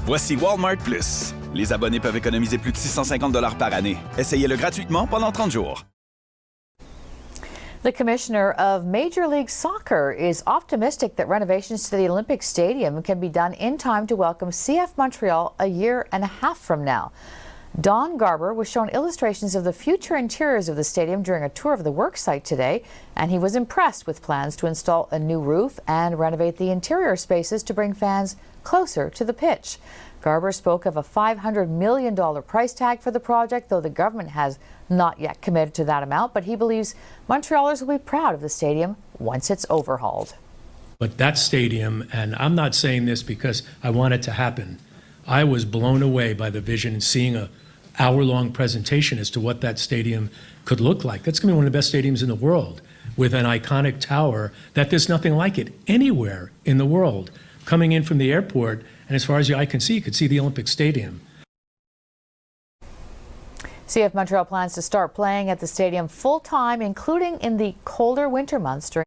Voici Walmart Plus. Les abonnés peuvent économiser plus de 650 $ par année. Essayez-le gratuitement pendant 30 jours. The commissioner of Major League Soccer is optimistic that renovations to the Olympic Stadium can be done in time to welcome CF Montreal a year and a half from now. Don Garber was shown illustrations of the future interiors of the stadium during a tour of the work site today, and he was impressed with plans to install a new roof and renovate the interior spaces to bring fans closer to the pitch. Garber spoke of a $500 million price tag for the project, though the government has not yet committed to that amount, but he believes Montrealers will be proud of the stadium once it's overhauled. But that stadium, and I'm not saying this because I want it to happen, I was blown away by the vision and seeing a hour-long presentation as to what that stadium could look like. That's going to be one of the best stadiums in the world, with an iconic tower that there's nothing like it anywhere in the world. Coming in from the airport, and as far as the eye can see, you could see the Olympic Stadium. CF Montreal plans to start playing at the stadium full-time, including in the colder winter months during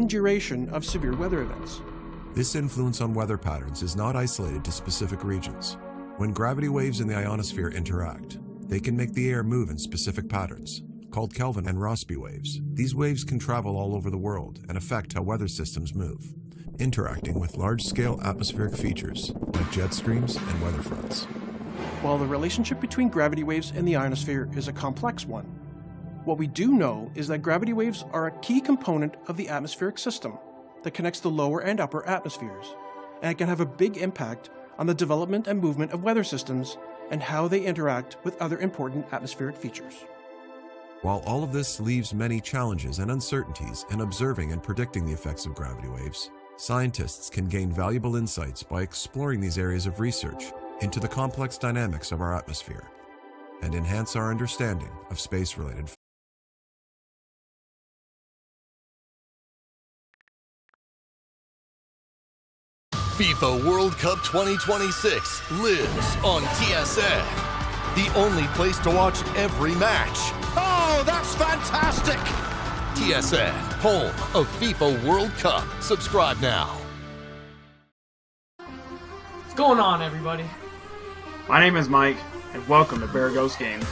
and duration of severe weather events. This influence on weather patterns is not isolated to specific regions. When gravity waves in the ionosphere interact, they can make the air move in specific patterns, called Kelvin and Rossby waves. These waves can travel all over the world and affect how weather systems move, interacting with large-scale atmospheric features like jet streams and weather fronts. While the relationship between gravity waves and the ionosphere is a complex one, what we do know is that gravity waves are a key component of the atmospheric system that connects the lower and upper atmospheres, and it can have a big impact on the development and movement of weather systems and how they interact with other important atmospheric features. While all of this leaves many challenges and uncertainties in observing and predicting the effects of gravity waves, scientists can gain valuable insights by exploring these areas of research into the complex dynamics of our atmosphere and enhance our understanding of space-related FIFA World Cup 2026 lives on TSN, the only place to watch every match. Oh, that's fantastic! TSN, home of FIFA World Cup. Subscribe now. What's going on, everybody? My name is Mike, and welcome to Bear Ghost Games.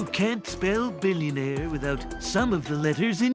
You can't spell billionaire without some of the letters in.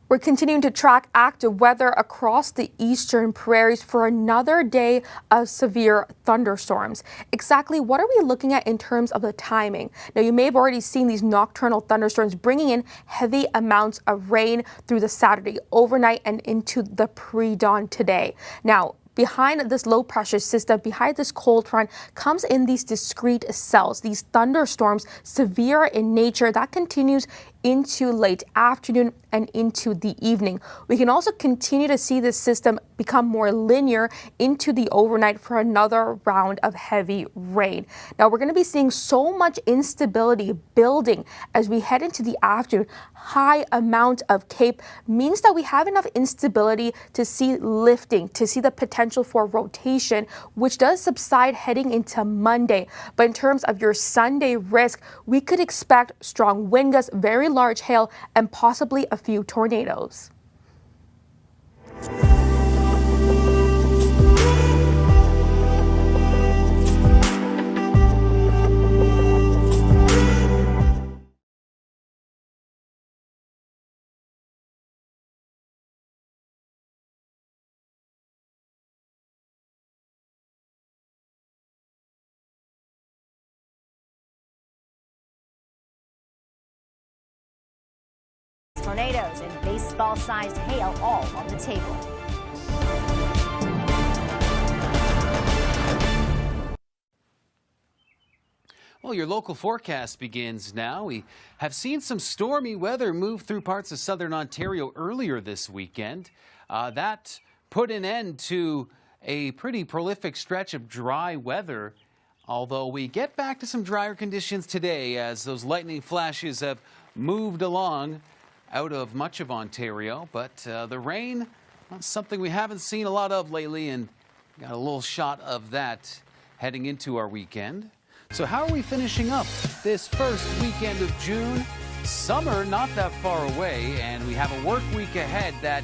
We're continuing to track active weather across the eastern prairies for another day of severe thunderstorms. Exactly what are we looking at in terms of the timing? Now, you may have already seen these nocturnal thunderstorms bringing in heavy amounts of rain through the Saturday overnight and into the pre-dawn today. Now, behind this low pressure system, behind this cold front, comes in these discrete cells, these thunderstorms, severe in nature, that continues into late afternoon and into the evening. We can also continue to see this system become more linear into the overnight for another round of heavy rain. Now, we're going to be seeing so much instability building as we head into the afternoon. High amount of CAPE means that we have enough instability to see lifting, to see the potential for rotation, which does subside heading into Monday. But in terms of your Sunday risk, we could expect strong wind gusts, very large hail, and possibly a few tornadoes. Tornadoes and baseball-sized hail all on the table. Well, your local forecast begins now. We have seen some stormy weather move through parts of southern Ontario earlier this weekend. That put an end to a pretty prolific stretch of dry weather, although we get back to some drier conditions today as those lightning flashes have moved along out of much of Ontario. But the rain, well, something we haven't seen a lot of lately, and got a little shot of that heading into our weekend. So how are we finishing up this first weekend of June? Summer not that far away, and we have a work week ahead that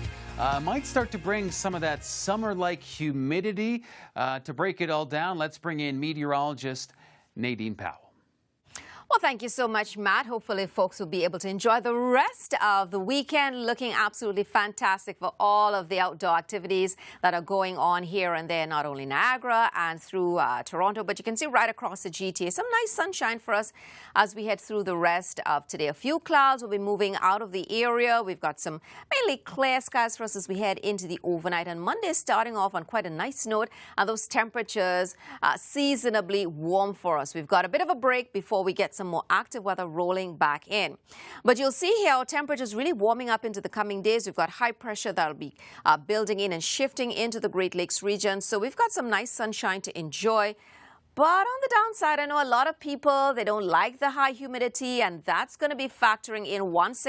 might start to bring some of that summer-like humidity. To break it all down, let's bring in meteorologist Nadine Powell. Well, thank you so much, Matt. Hopefully folks will be able to enjoy the rest of the weekend. Looking absolutely fantastic for all of the outdoor activities that are going on here and there, not only Niagara and through Toronto, but you can see right across the GTA. Some nice sunshine for us as we head through the rest of today. A few clouds will be moving out of the area. We've got some mainly clear skies for us as we head into the overnight. And Monday starting off on quite a nice note, and those temperatures seasonably warm for us. We've got a bit of a break before we get some more active weather rolling back in. But you'll see here our temperatures really warming up into the coming days. We've got high pressure that'll be building in and shifting into the Great Lakes region. So we've got some nice sunshine to enjoy. But on the downside, I know a lot of people, they don't like the high humidity, and that's going to be factoring in once